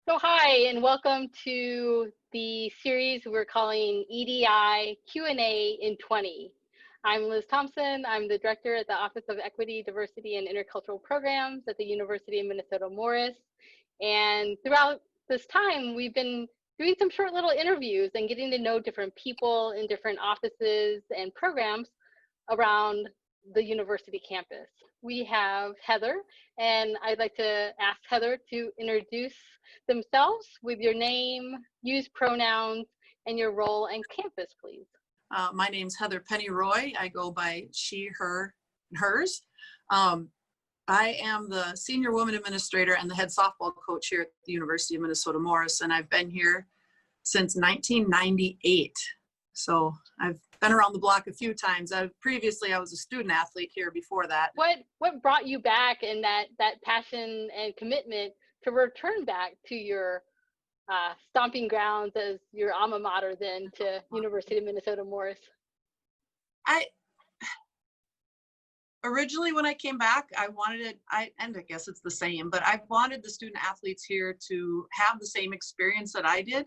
So hi, and welcome to the series we're calling EDI Q&A in 20. I'm Liz Thompson. I'm the director at the Office of Equity, Diversity, and Intercultural Programs at the University of Minnesota Morris. And throughout this time, we've been doing some short little interviews and getting to know different people in different offices and programs around the university campus. We have Heather, and I'd like to ask Heather to introduce themselves with your name, use pronouns, and your role and campus, please. My name's Heather Penny Roy. I go by she, her, and hers. I am the senior woman administrator and the head softball coach here at the University of Minnesota Morris, and I've been here since 1998. So I've been around the block a few times. Previously, I was a student athlete here before that. What brought you back and that passion and commitment to return back to your stomping grounds as your alma mater then to University of Minnesota Morris? Originally when I came back, I wanted it, and I guess it's the same, but I wanted the student athletes here to have the same experience that I did.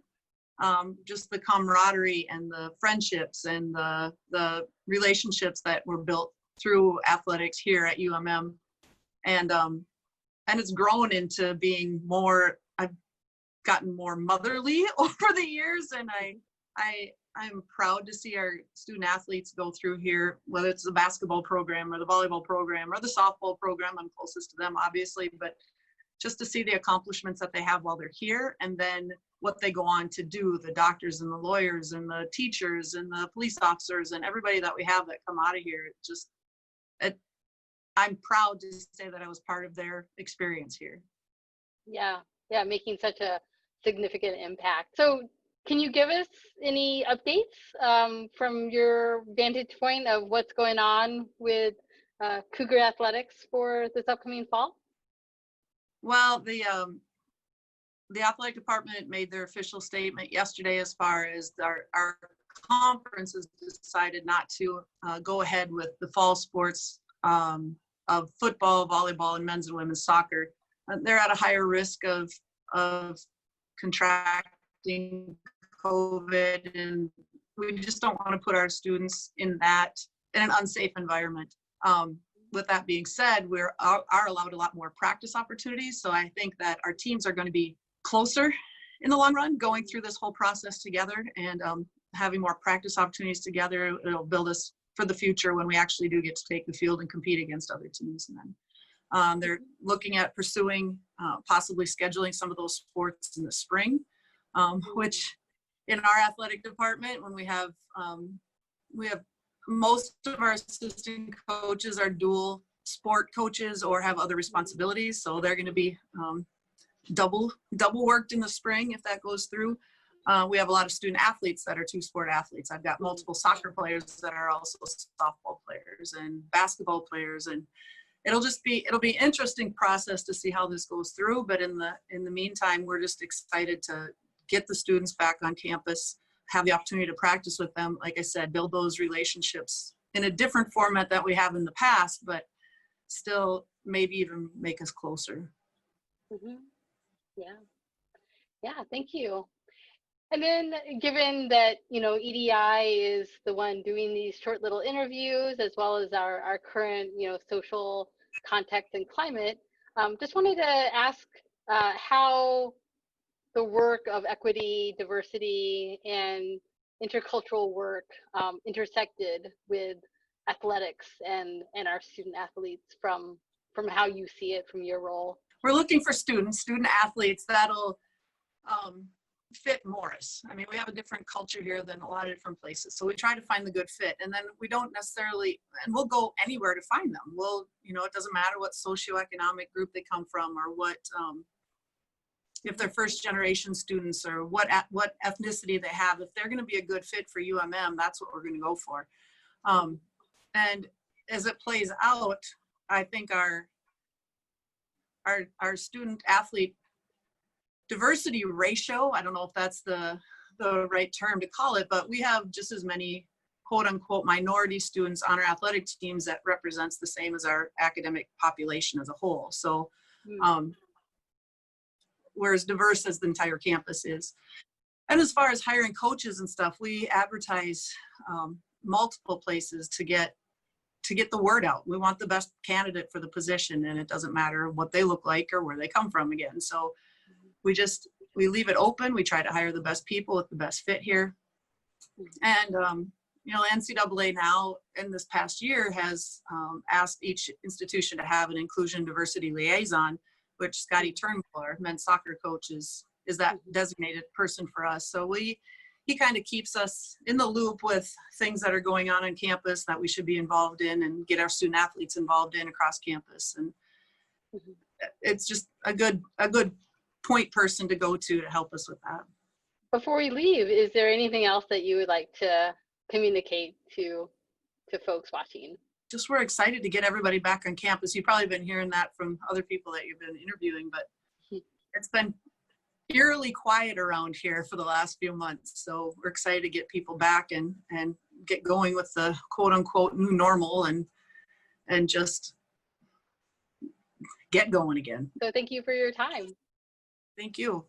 Just the camaraderie and the friendships and the relationships that were built through athletics here at UMM. And it's grown into being more, I've gotten more motherly over the years, and I'm proud to see our student athletes go through here, whether it's the basketball program or the volleyball program or the softball program. I'm closest to them, obviously, but just to see the accomplishments that they have while they're here, and then what they go on to do, the doctors and the lawyers and the teachers and the police officers and everybody that we have that come out of here. I'm proud to say that I was part of their experience here. Yeah, making such a significant impact. So can you give us any updates from your vantage point of what's going on with Cougar Athletics for this upcoming fall? Well, the athletic department made their official statement yesterday as far as our conference has decided not to go ahead with the fall sports of football, volleyball, and men's and women's soccer. They're at a higher risk of contracting COVID, and we just don't want to put our students in an unsafe environment. With that being said, we are allowed a lot more practice opportunities. So I think that our teams are going to be closer in the long run, going through this whole process together and having more practice opportunities together. It'll build us for the future when we actually do get to take the field and compete against other teams. And then they're looking at pursuing, possibly scheduling some of those sports in the spring, which in our athletic department, when we have most of our assistant coaches are dual sport coaches or have other responsibilities. So they're going to be double worked in the spring if that goes through. We have a lot of student athletes that are two-sport athletes. I've got multiple soccer players that are also softball players and basketball players, and it'll be interesting process to see how this goes through. But in the meantime, we're just excited to get the students back on campus, have the opportunity to practice with them. Like I said, build those relationships in a different format that we have in the past, but still maybe even make us closer. Mm-hmm. Yeah, thank you. And then given that, EDI is the one doing these short little interviews, as well as our current, social context and climate, just wanted to ask how the work of equity, diversity, and intercultural work intersected with athletics and our student athletes from how you see it from your role. We're looking for student athletes that'll fit Morris. I mean, we have a different culture here than a lot of different places. So we try to find the good fit, and then we don't necessarily, and we'll go anywhere to find them. It doesn't matter what socioeconomic group they come from or what, if they're first generation students or what ethnicity they have. If they're going to be a good fit for UMM, that's what we're going to go for. And as it plays out, I think our student athlete diversity ratio, I don't know if that's the right term to call it, but we have just as many quote unquote minority students on our athletic teams that represents the same as our academic population as a whole. So we're as diverse as the entire campus is. And as far as hiring coaches and stuff, we advertise multiple places to get the word out. We want the best candidate for the position, and it doesn't matter what they look like or where they come from again. So we leave it open. We try to hire the best people with the best fit here. And, you know, NCAA now in this past year has asked each institution to have an inclusion diversity liaison, which Scotty Turnbull, our men's soccer coach, is that designated person for us. So he kind of keeps us in the loop with things that are going on campus that we should be involved in, and get our student athletes involved in across campus. And it's just a good point person to go to help us with that. Before we leave, is there anything else that you would like to communicate to folks watching? Just we're excited to get everybody back on campus. You've probably been hearing that from other people that you've been interviewing, but it's been eerily quiet around here for the last few months. So we're excited to get people back and get going with the quote unquote new normal and just get going again. So thank you for your time. Thank you.